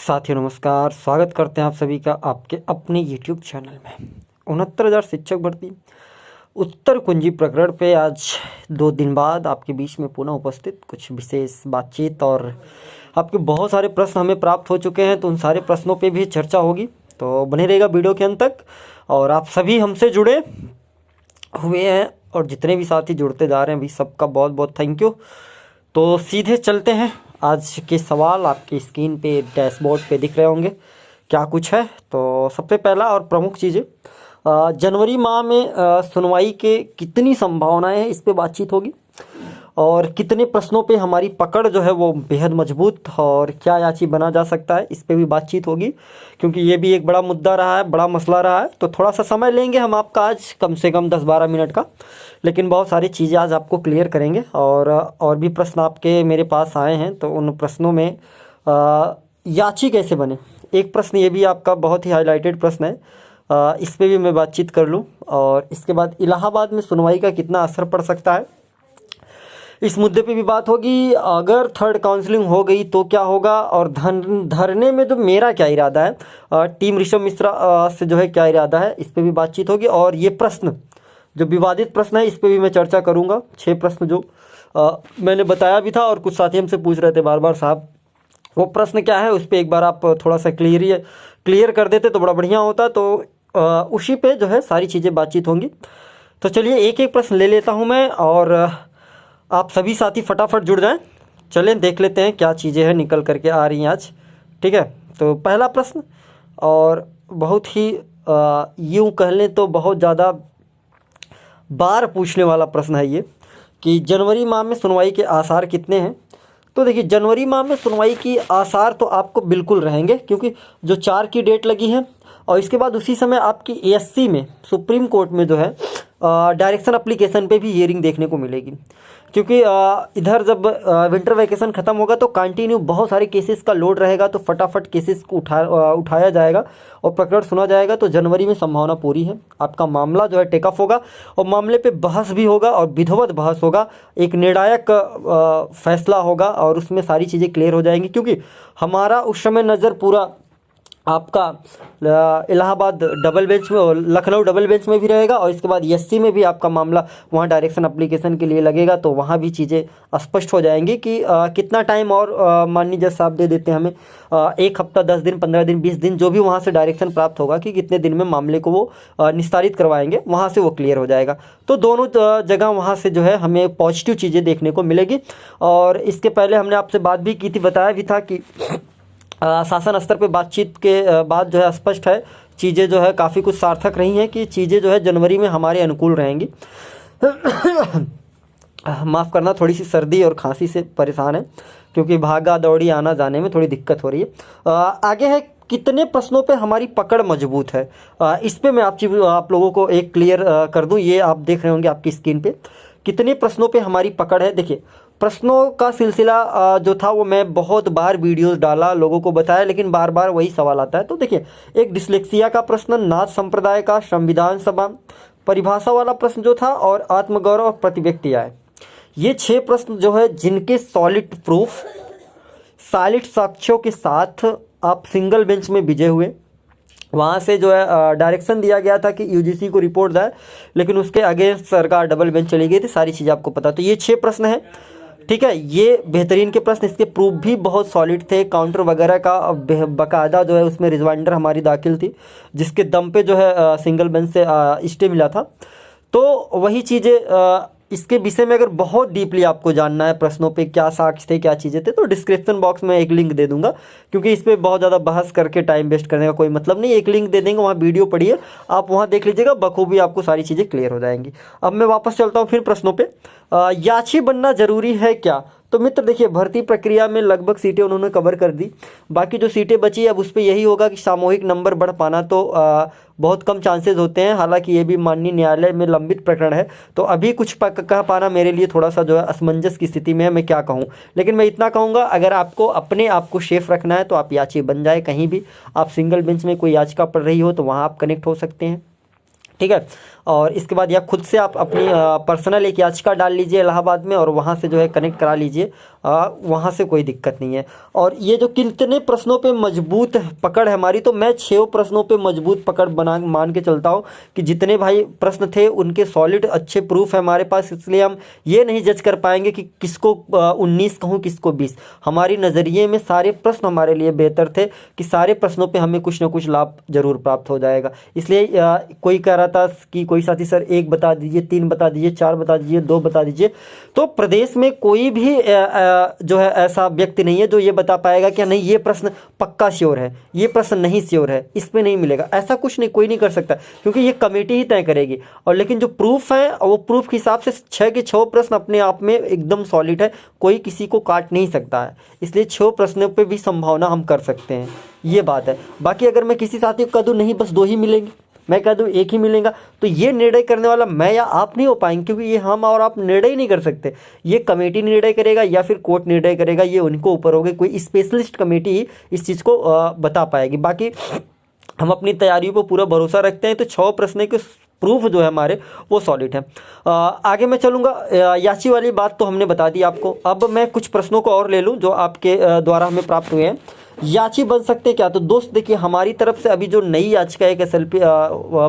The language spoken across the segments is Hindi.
साथियों नमस्कार, स्वागत करते हैं आप सभी का आपके अपने यूट्यूब चैनल में। 69,000 शिक्षक भर्ती उत्तर कुंजी प्रकरण पे आज 2 दिन बाद आपके बीच में पुनः उपस्थित कुछ विशेष बातचीत और आपके बहुत सारे प्रश्न हमें प्राप्त हो चुके हैं, तो उन सारे प्रश्नों पे भी चर्चा होगी। तो बने रहेगा वीडियो के अंत तक। और आप सभी हमसे जुड़े हुए हैं और जितने भी साथी जुड़ते जा रहे हैं भी सबका बहुत बहुत थैंक यू। तो सीधे चलते हैं। आज के सवाल आपकी स्क्रीन पे डैशबोर्ड पे दिख रहे होंगे क्या कुछ है। तो सबसे पहला और प्रमुख चीज़ें, जनवरी माह में सुनवाई के कितनी संभावनाएं हैं, इस पे बातचीत होगी। और कितने प्रश्नों पे हमारी पकड़ जो है वो बेहद मजबूत और क्या याची बना जा सकता है, इस पे भी बातचीत होगी, क्योंकि ये भी एक बड़ा मुद्दा रहा है, बड़ा मसला रहा है। तो थोड़ा सा समय लेंगे हम आपका आज, कम से कम 10-12 मिनट का, लेकिन बहुत सारी चीज़ें आज आपको क्लियर करेंगे। और भी प्रश्न आपके मेरे पास आए हैं, तो उन प्रश्नों में याची कैसे बने, एक प्रश्न ये भी आपका बहुत ही हाईलाइटेड प्रश्न है, इस पर भी मैं बातचीत कर लूँ। और इसके बाद इलाहाबाद में सुनवाई का कितना असर पड़ सकता है, इस मुद्दे पे भी बात होगी। अगर थर्ड काउंसलिंग हो गई तो क्या होगा, और धरने में जो मेरा क्या इरादा है, टीम ऋषभ मिश्रा से जो है क्या इरादा है, इस पे भी बातचीत होगी। और ये प्रश्न जो विवादित प्रश्न है, इस पे भी मैं चर्चा करूंगा। 6 प्रश्न जो मैंने बताया भी था और कुछ साथी हमसे पूछ रहे थे बार बार, साहब वो प्रश्न क्या है, उस पर एक बार आप थोड़ा सा क्लियर कर देते तो बड़ा बढ़िया होता। तो उसी पे जो है सारी चीज़ें बातचीत होंगी। तो चलिए एक एक प्रश्न ले लेता हूँ मैं, और आप सभी साथी फटाफट जुड़ जाएं। चलें देख लेते हैं क्या चीज़ें हैं निकल करके आ रही हैं आज। ठीक है, तो पहला प्रश्न, और बहुत ही यूँ कह लें तो बहुत ज़्यादा बार पूछने वाला प्रश्न है ये, कि जनवरी माह में सुनवाई के आसार कितने हैं। तो देखिए, जनवरी माह में सुनवाई की आसार तो आपको बिल्कुल रहेंगे, क्योंकि जो 4 की डेट लगी है, और इसके बाद उसी समय आपकी एएससी में, सुप्रीम कोर्ट में जो है डायरेक्शन एप्लीकेशन पे भी हियरिंग देखने को मिलेगी। क्योंकि इधर जब विंटर वैकेशन ख़त्म होगा तो कंटिन्यू बहुत सारे केसेस का लोड रहेगा, तो फटाफट केसेस को उठाया जाएगा और प्रकरण सुना जाएगा। तो जनवरी में संभावना पूरी है, आपका मामला जो है टेक ऑफ होगा, और मामले पे बहस भी होगा और विधिवत बहस होगा, एक निर्णायक फैसला होगा, और उसमें सारी चीज़ें क्लियर हो जाएंगी। क्योंकि हमारा उस समय नज़र पूरा आपका इलाहाबाद डबल बेंच में और लखनऊ डबल बेंच में भी रहेगा, और इसके बाद एससी में भी आपका मामला वहाँ डायरेक्शन एप्लीकेशन के लिए लगेगा। तो वहाँ भी चीज़ें स्पष्ट हो जाएंगी कि कितना टाइम और माननीय जज साहब दे देते हैं हमें, 1 हफ्ता, 10 दिन, 15 दिन, 20 दिन, जो भी वहाँ से डायरेक्शन प्राप्त होगा कि कितने दिन में मामले को वो निस्तारित करवाएंगे, वहाँ से वो क्लियर हो जाएगा। तो दोनों जगह वहाँ से जो है हमें पॉजिटिव चीज़ें देखने को मिलेगी। और इसके पहले हमने आपसे बात भी की थी, बताया भी था कि शासन स्तर पे बातचीत के बाद जो है स्पष्ट है, चीज़ें जो है काफ़ी कुछ सार्थक रही हैं, कि चीज़ें जो है जनवरी में हमारे अनुकूल रहेंगी। माफ़ करना, थोड़ी सी सर्दी और खांसी से परेशान है, क्योंकि भागा दौड़ी आना जाने में थोड़ी दिक्कत हो रही है। आगे है, कितने प्रश्नों पे हमारी पकड़ मजबूत है। इस पे मैं आप लोगों को एक क्लियर कर दूं। ये आप देख रहे होंगे आपकी स्क्रीन पे, कितने प्रश्नों पे हमारी पकड़ है। देखिए, प्रश्नों का सिलसिला जो था वो मैं बहुत बार वीडियोस डाला, लोगों को बताया, लेकिन बार बार वही सवाल आता है। तो देखिए, एक डिस्लेक्सिया का प्रश्न, नाथ संप्रदाय का, संविधान सभा, परिभाषा वाला प्रश्न जो था, और आत्मगौरव और प्रतिव्यक्ति आय, ये 6 प्रश्न जो है जिनके सॉलिड प्रूफ, सॉलिड साक्ष्यों के साथ आप सिंगल बेंच में विजय हुए। वहाँ से जो है डायरेक्शन दिया गया था कि यूजीसी को रिपोर्ट जाए, लेकिन उसके अगेंस्ट सरकार डबल बेंच चली गई थी। सारी चीज़ें आपको पता। तो ये 6 प्रश्न हैं, ठीक है, ये बेहतरीन के प्रश्न, इसके प्रूफ भी बहुत सॉलिड थे, काउंटर वगैरह का बाकायदा जो है उसमें रिजवाइंडर हमारी दाखिल थी, जिसके दम पे जो है सिंगल बेंच से स्टे मिला था। तो वही चीज़ें, इसके विषय में अगर बहुत डीपली आपको जानना है, प्रश्नों पे क्या साक्ष्य थे, क्या चीज़ें थे, तो डिस्क्रिप्शन बॉक्स में एक लिंक दे दूंगा, क्योंकि इस पर बहुत ज़्यादा बहस करके टाइम वेस्ट करने का कोई मतलब नहीं। एक लिंक दे देंगे, वहाँ वीडियो पढ़िए, आप वहाँ देख लीजिएगा, बखूबी आपको सारी चीज़ें क्लियर हो जाएंगी। अब मैं वापस चलता हूँ फिर प्रश्नों पे। याची बनना जरूरी है क्या। तो मित्र देखिए, भर्ती प्रक्रिया में लगभग सीटें उन्होंने कवर कर दी, बाकी जो सीटें बची अब उस पर यही होगा कि सामूहिक नंबर बढ़ पाना तो बहुत कम चांसेस होते हैं। हालांकि ये भी माननीय न्यायालय में लंबित प्रकरण है, तो अभी कुछ कह पाना मेरे लिए थोड़ा सा जो है असमंजस की स्थिति में है, मैं क्या कहूँ। लेकिन मैं इतना कहूँगा, अगर आपको अपने आप को सेफ रखना है तो आप याची बन जाए। कहीं भी आप सिंगल बेंच में कोई याचिका पढ़ रही हो तो वहाँ आप कनेक्ट हो सकते हैं, ठीक है। और इसके बाद या खुद से आप अपनी पर्सनल एक याचिका डाल लीजिए इलाहाबाद में और वहाँ से जो है कनेक्ट करा लीजिए, वहाँ से कोई दिक्कत नहीं है। और ये जो कितने प्रश्नों पे मजबूत पकड़ है हमारी, तो मैं 6 प्रश्नों पे मजबूत पकड़ मान के चलता हूँ कि जितने भाई प्रश्न थे उनके सॉलिड अच्छे प्रूफ है हमारे पास, इसलिए हम ये नहीं जज कर पाएंगे कि किसको 19 कहूँ किसको 20। हमारी नज़रिए में सारे प्रश्न हमारे लिए बेहतर थे कि सारे प्रश्नों पे हमें कुछ ना कुछ लाभ जरूर प्राप्त हो जाएगा। इसलिए कोई कह रहा था कि कोई साथी सर 1 बता दीजिए, 3 बता दीजिए, 4 बता दीजिए, 2 बता दीजिए, तो प्रदेश में कोई भी जो है ऐसा व्यक्ति नहीं है जो ये बता पाएगा कि नहीं ये प्रश्न पक्का श्योर है, ये प्रश्न नहीं श्योर है, इस पे नहीं मिलेगा। ऐसा कुछ नहीं, कोई नहीं कर सकता, क्योंकि ये कमेटी ही तय करेगी। और लेकिन जो प्रूफ है वो प्रूफ के हिसाब से 6 के 6 प्रश्न अपने आप में एकदम सॉलिड है, कोई किसी को काट नहीं सकता है। इसलिए 6 प्रश्नों पे भी संभावना हम कर सकते हैं, ये बात है। बाकी अगर मैं किसी साथी को कह दूँ नहीं बस 2 ही मिलेंगे, मैं कह दूँ 1 ही मिलेगा, तो ये निर्णय करने वाला मैं या आप नहीं हो पाएंगे, क्योंकि ये हम और आप निर्णय ही नहीं कर सकते। ये कमेटी निर्णय करेगा या फिर कोर्ट निर्णय करेगा, ये उनको ऊपर होगा। कोई स्पेशलिस्ट कमेटी ही इस चीज़ को बता पाएगी। बाकी हम अपनी तैयारियों पर पूरा भरोसा रखते हैं, तो 6 प्रश्न के प्रूफ जो है हमारे वो सॉलिड है। आगे मैं चलूँगा। याची वाली बात तो हमने बता दी आपको। अब मैं कुछ प्रश्नों को और ले लूँ जो आपके द्वारा हमें प्राप्त हुए हैं। याची बन सकते हैं क्या? तो दोस्त देखिए, हमारी तरफ से अभी जो नई याचिका एक SLP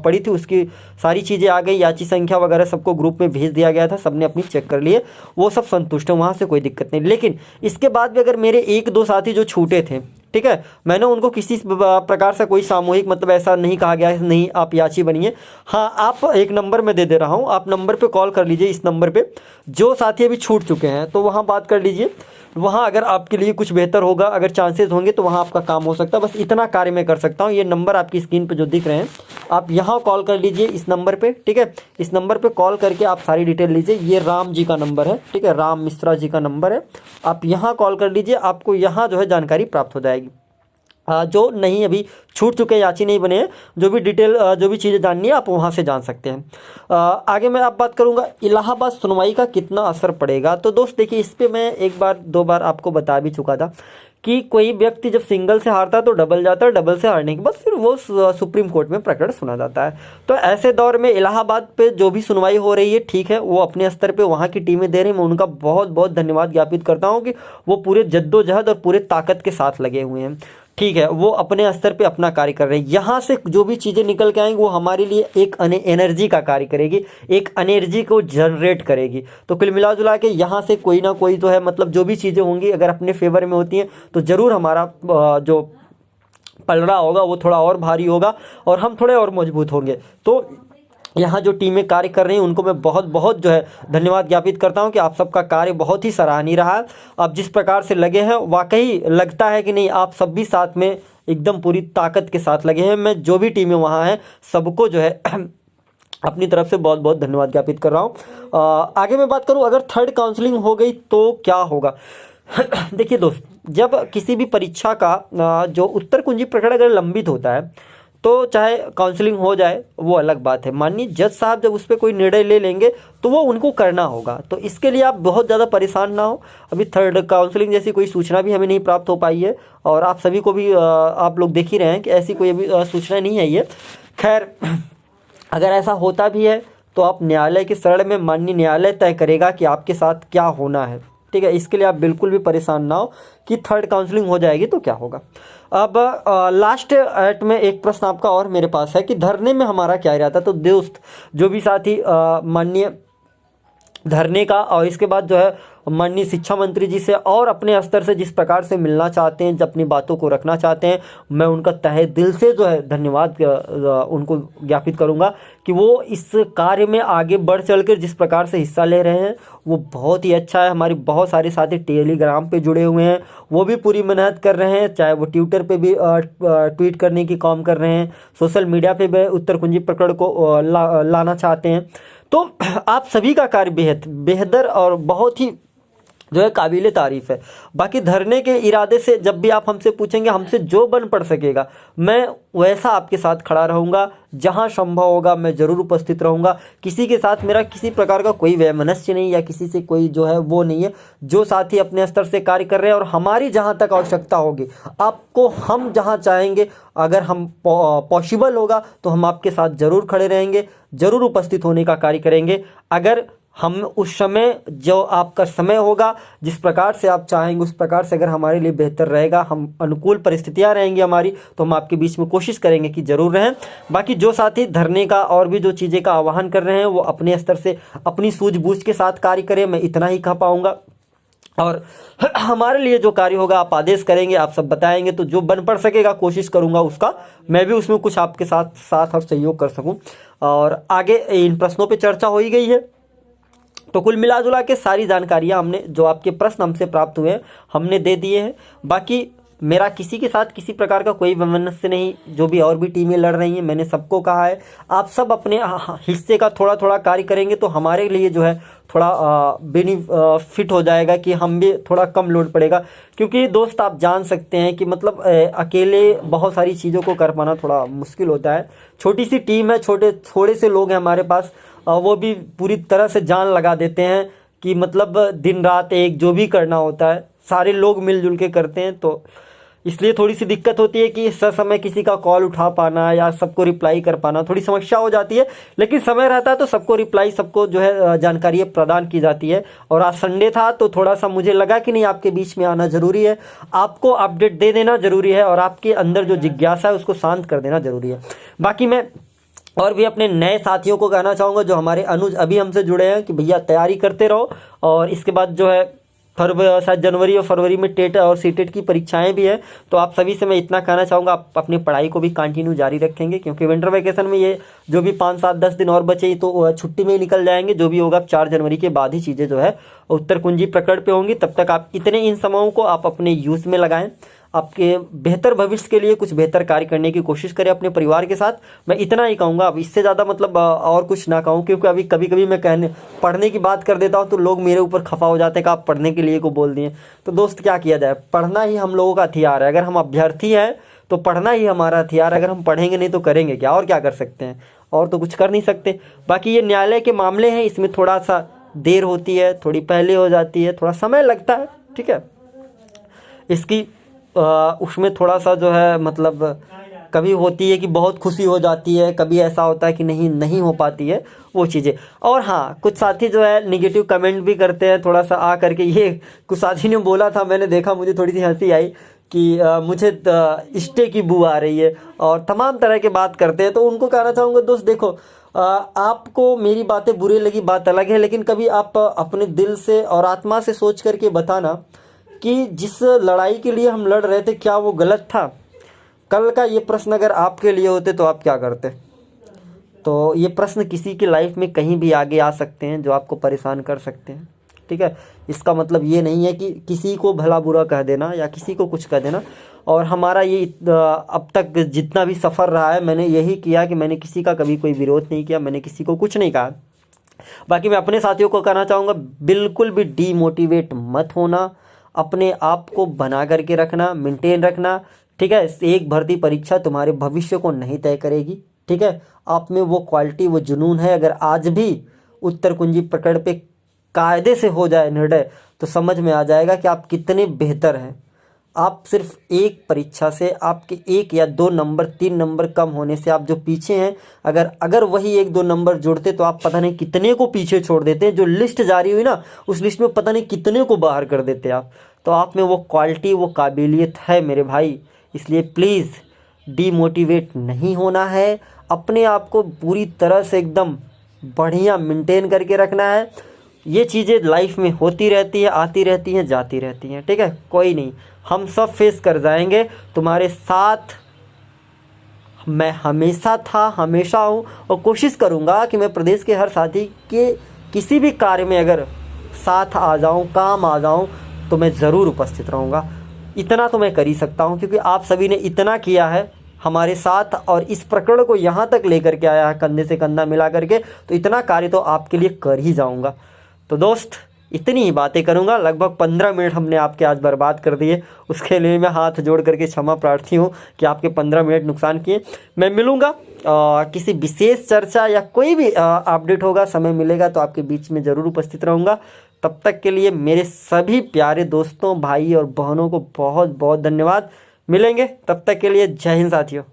पड़ी थी उसकी सारी चीज़ें आ गई, याची संख्या वगैरह सबको ग्रुप में भेज दिया गया था, सबने अपनी चेक कर लिए, वो सब संतुष्ट हैं, वहाँ से कोई दिक्कत नहीं। लेकिन इसके बाद भी अगर मेरे 1-2 साथी जो छूटे थे, ठीक है, मैंने उनको किसी प्रकार से कोई सामूहिक मतलब ऐसा नहीं कहा गया है नहीं आप याची बनिए। हाँ, आप एक नंबर मैं दे दे रहा हूँ, आप नंबर पे कॉल कर लीजिए, इस नंबर पे जो साथी अभी छूट चुके हैं तो वहाँ बात कर लीजिए। वहाँ अगर आपके लिए कुछ बेहतर होगा, अगर चांसेस होंगे तो वहाँ आपका काम हो सकता है। बस इतना कार्य मैं कर सकता हूँ। ये नंबर आपकी स्क्रीन पे जो दिख रहे हैं, आप यहाँ कॉल कर लीजिए इस नंबर पे, ठीक है। इस नंबर पे कॉल करके आप सारी डिटेल लीजिए। ये राम जी का नंबर है, ठीक है, राम मिश्रा जी का नंबर है। आप यहाँ कॉल कर लीजिए, आपको यहाँ जो है जानकारी प्राप्त हो जाएगी। जो नहीं अभी छूट चुके हैं, याची नहीं बने हैं, जो भी डिटेल जो भी चीज़ें जाननी है आप वहाँ से जान सकते हैं। आगे मैं आप बात करूँगा इलाहाबाद सुनवाई का कितना असर पड़ेगा। तो दोस्त देखिए, इस पे मैं 1-2 बार आपको बता भी चुका था कि कोई व्यक्ति जब सिंगल से हारता है तो डबल जाता है, डबल से हारने के बाद फिर वो सुप्रीम कोर्ट में प्रकरण सुना जाता है। तो ऐसे दौर में इलाहाबाद पे जो भी सुनवाई हो रही है, ठीक है, वो अपने स्तर पे वहाँ की टीमें दे रही हैं। मैं उनका बहुत बहुत धन्यवाद ज्ञापित करता हूँ कि वो पूरे जद्दोजहद और पूरे ताकत के साथ लगे हुए हैं, ठीक है, वो अपने स्तर पे अपना कार्य कर रहे हैं। यहाँ से जो भी चीज़ें निकल के आएंगी वो हमारे लिए एक एनर्जी का कार्य करेगी, एक एनर्जी को जनरेट करेगी। तो कुल मिला जुला के यहाँ से कोई ना कोई जो है मतलब जो भी चीज़ें होंगी अगर अपने फेवर में होती हैं तो ज़रूर हमारा जो पलड़ा होगा वो थोड़ा और भारी होगा और हम थोड़े और मजबूत होंगे। तो यहाँ जो टीमें कार्य कर रही हैं उनको मैं बहुत बहुत जो है धन्यवाद ज्ञापित करता हूँ कि आप सबका कार्य बहुत ही सराहनीय रहा। आप जिस प्रकार से लगे हैं वाकई लगता है कि नहीं आप सब भी साथ में एकदम पूरी ताकत के साथ लगे हैं। मैं जो भी टीमें वहाँ हैं सबको जो है अपनी तरफ से बहुत बहुत धन्यवाद ज्ञापित कर रहा हूँ। आगे मैं बात करूँ, अगर थर्ड काउंसलिंग हो गई तो क्या होगा। देखिए दोस्त, जब किसी भी परीक्षा का जो उत्तर कुंजी प्रकरण अगर लंबित होता है तो चाहे काउंसलिंग हो जाए वो अलग बात है। माननीय जज साहब जब उस पर कोई निर्णय ले लेंगे तो वो उनको करना होगा। तो इसके लिए आप बहुत ज़्यादा परेशान ना हो। अभी थर्ड काउंसलिंग जैसी कोई सूचना भी हमें नहीं प्राप्त हो पाई है और आप सभी को भी आप लोग देख ही रहे हैं कि ऐसी कोई अभी सूचना नहीं आई है। खैर, अगर ऐसा होता भी है तो आप न्यायालय के शरण में, माननीय न्यायालय तय करेगा कि आपके साथ क्या होना है, ठीक है। इसके लिए आप बिल्कुल भी परेशान ना हो कि थर्ड काउंसलिंग हो जाएगी तो क्या होगा। अब लास्ट एट में एक प्रश्न आपका और मेरे पास है कि धरने में हमारा क्या रहता है। तो दोस्त जो भी साथी माननीय धरने का और इसके बाद जो है माननीय शिक्षा मंत्री जी से और अपने स्तर से जिस प्रकार से मिलना चाहते हैं, जब अपनी बातों को रखना चाहते हैं, मैं उनका तहे दिल से जो है धन्यवाद उनको ज्ञापित करूंगा कि वो इस कार्य में आगे बढ़ चलकर जिस प्रकार से हिस्सा ले रहे हैं वो बहुत ही अच्छा है। हमारे बहुत सारे साथी टेलीग्राम पे जुड़े हुए हैं, वो भी पूरी मेहनत कर रहे हैं, चाहे वो ट्विटर पे भी ट्वीट करने की काम कर रहे हैं, सोशल मीडिया पे भी उत्तर कुंजी प्रकरण को लाना चाहते हैं। तो आप सभी का कार्य बेहतर और बहुत ही जो है काबिल तारीफ़ है। बाकी धरने के इरादे से जब भी आप हमसे पूछेंगे, हमसे जो बन पड़ सकेगा मैं वैसा आपके साथ खड़ा रहूँगा। जहाँ संभव होगा मैं ज़रूर उपस्थित रहूँगा। किसी के साथ मेरा किसी प्रकार का कोई वैमनस्य नहीं, या किसी से कोई जो है वो नहीं है। जो साथी अपने स्तर से कार्य कर रहे हैं और हमारी जहाँ तक आवश्यकता होगी, आपको हम जहाँ चाहेंगे, अगर हम पॉसिबल होगा तो हम आपके साथ ज़रूर खड़े रहेंगे, ज़रूर उपस्थित होने का कार्य करेंगे। अगर हम उस समय जो आपका समय होगा, जिस प्रकार से आप चाहेंगे उस प्रकार से अगर हमारे लिए बेहतर रहेगा, हम अनुकूल परिस्थितियां रहेंगी हमारी, तो हम आपके बीच में कोशिश करेंगे कि ज़रूर रहें। बाकी जो साथी धरने का और भी जो चीज़ें का आह्वान कर रहे हैं वो अपने स्तर से अपनी सूझबूझ के साथ कार्य करें, मैं इतना ही कह पाऊँगा। और हमारे लिए जो कार्य होगा आप आदेश करेंगे, आप सब बताएंगे, तो जो बन पड़ सकेगा कोशिश करूँगा उसका मैं भी उसमें कुछ आपके साथ और सहयोग कर सकूँ। और आगे इन प्रश्नों पर चर्चा हो ही गई है, तो कुल मिला जुला के सारी जानकारियाँ हमने, जो आपके प्रश्न हमसे प्राप्त हुए हैं, हमने दे दिए हैं। बाकी मेरा किसी के साथ किसी प्रकार का कोई वैमनस्य नहीं। जो भी और भी टीमें लड़ रही हैं, मैंने सबको कहा है आप सब अपने हिस्से का थोड़ा थोड़ा कार्य करेंगे तो हमारे लिए जो है थोड़ा बेनिफिट हो जाएगा, कि हम भी थोड़ा कम लोड पड़ेगा। क्योंकि दोस्त आप जान सकते हैं कि मतलब अकेले बहुत सारी चीज़ों को कर पाना थोड़ा मुश्किल होता है। छोटी सी टीम है, थोड़े से लोग हैं हमारे पास, वो भी पूरी तरह से जान लगा देते हैं कि मतलब दिन रात एक जो भी करना होता है सारे लोग मिलजुल के करते हैं। तो इसलिए थोड़ी सी दिक्कत होती है कि समय किसी का कॉल उठा पाना या सबको रिप्लाई कर पाना थोड़ी समस्या हो जाती है। लेकिन समय रहता है तो सबको रिप्लाई, सबको जो है जानकारी प्रदान की जाती है। और आज संडे था तो थोड़ा सा मुझे लगा कि नहीं, आपके बीच में आना ज़रूरी है, आपको अपडेट दे देना ज़रूरी है, और आपके अंदर जो जिज्ञासा है उसको शांत कर देना ज़रूरी है। बाकी मैं और भी अपने नए साथियों को कहना चाहूँगा, जो हमारे अनुज अभी हमसे जुड़े हैं, कि भैया तैयारी करते रहो। और इसके बाद जो है शायद जनवरी और फरवरी में टेट और सीटेट की परीक्षाएं भी है। तो आप सभी से मैं इतना कहना चाहूँगा, आप अपनी पढ़ाई को भी कंटिन्यू जारी रखेंगे, क्योंकि विंटर वैकेशन में ये जो भी 5, 7, 10 दिन और बचे तो छुट्टी में ही निकल जाएंगे। जो भी होगा 4 जनवरी के बाद ही चीज़ें जो है उत्तर कुंजी प्रकरण पे होंगी। तब तक आप इन समयों को आप अपने यूज़ में लगाएं, आपके बेहतर भविष्य के लिए कुछ बेहतर कार्य करने की कोशिश करें अपने परिवार के साथ। मैं इतना ही कहूँगा, अब इससे ज़्यादा मतलब और कुछ ना कहूँ, क्योंकि अभी कभी कभी मैं पढ़ने की बात कर देता हूँ तो लोग मेरे ऊपर खफा हो जाते हैं कि आप पढ़ने के लिए को बोल दिए। तो दोस्त क्या किया जाए, पढ़ना ही हम लोगों का हथियार है। अगर हम अभ्यर्थी हैं तो पढ़ना ही हमारा हथियार। अगर हम पढ़ेंगे नहीं तो करेंगे क्या, और क्या कर सकते हैं, और तो कुछ कर नहीं सकते। बाकी ये न्यायालय के मामले हैं, इसमें थोड़ा सा देर होती है, थोड़ी पहले हो जाती है, थोड़ा समय लगता है, ठीक है। इसकी उसमें थोड़ा सा जो है मतलब कभी होती है कि बहुत खुशी हो जाती है, कभी ऐसा होता है कि नहीं हो पाती है वो चीज़ें। और हाँ, कुछ साथी जो है निगेटिव कमेंट भी करते हैं थोड़ा सा आ करके। ये कुछ साथी ने बोला था, मैंने देखा, मुझे थोड़ी सी हंसी आई कि मुझे स्टे की बू आ रही है, और तमाम तरह के बात करते हैं। तो उनको कहना चाहूँगा, दोस्त देखो, आपको मेरी बातें बुरी लगी बात अलग है, लेकिन कभी आप अपने दिल से और आत्मा से सोच करके बताना कि जिस लड़ाई के लिए हम लड़ रहे थे क्या वो गलत था। कल का ये प्रश्न अगर आपके लिए होते तो आप क्या करते। तो ये प्रश्न किसी की लाइफ में कहीं भी आगे आ सकते हैं, जो आपको परेशान कर सकते हैं, ठीक है। इसका मतलब ये नहीं है कि किसी को भला बुरा कह देना या किसी को कुछ कह देना। और हमारा ये अब तक जितना भी सफ़र रहा है, मैंने यही किया कि मैंने किसी का कभी कोई विरोध नहीं किया, मैंने किसी को कुछ नहीं कहा। बाकी मैं अपने साथियों को कहना चाहूँगा, बिल्कुल भी डीमोटिवेट मत होना, अपने आप को बना करके रखना, मेंटेन रखना, ठीक है। एक भर्ती परीक्षा तुम्हारे भविष्य को नहीं तय करेगी, ठीक है। आप में वो क्वालिटी, वो जुनून है, अगर आज भी उत्तर कुंजी प्रकरण पे कायदे से हो जाए निर्णय तो समझ में आ जाएगा कि आप कितने बेहतर हैं। आप सिर्फ एक परीक्षा से, आपके 1 या 2 नंबर 3 नंबर कम होने से आप जो पीछे हैं, अगर वही 1-2 नंबर जोड़ते तो आप पता नहीं कितने को पीछे छोड़ देते हैं। जो लिस्ट जारी हुई ना, उस लिस्ट में पता नहीं कितने को बाहर कर देते आप। तो आप में वो क्वालिटी, वो काबिलियत है मेरे भाई। इसलिए प्लीज़ डीमोटिवेट नहीं होना है, अपने आप को पूरी तरह से एकदम बढ़िया मेंटेन करके रखना है। ये चीज़ें लाइफ में होती रहती है, आती रहती हैं, जाती रहती हैं, ठीक है। कोई नहीं, हम सब फेस कर जाएंगे। तुम्हारे साथ मैं हमेशा था, हमेशा हूँ, और कोशिश करूँगा कि मैं प्रदेश के हर साथी के किसी भी कार्य में अगर साथ आ जाऊँ, काम आ जाऊँ, तो मैं ज़रूर उपस्थित रहूँगा। इतना तो मैं कर ही सकता हूँ, क्योंकि आप सभी ने इतना किया है हमारे साथ, और इस प्रकरण को यहाँ तक लेकर के आया है कंधे से कंधा मिला करके, तो इतना कार्य तो आपके लिए कर ही जाऊँगा। तो दोस्त, इतनी ही बातें करूंगा। लगभग 15 मिनट हमने आपके आज बर्बाद कर दिए, उसके लिए मैं हाथ जोड़ करके क्षमा प्रार्थी हूँ कि आपके 15 मिनट नुकसान किए। मैं मिलूँगा किसी विशेष चर्चा या कोई भी अपडेट होगा, समय मिलेगा तो आपके बीच में ज़रूर उपस्थित रहूँगा। तब तक के लिए मेरे सभी प्यारे दोस्तों, भाई और बहनों को बहुत बहुत धन्यवाद। मिलेंगे, तब तक के लिए जय हिंद साथियों।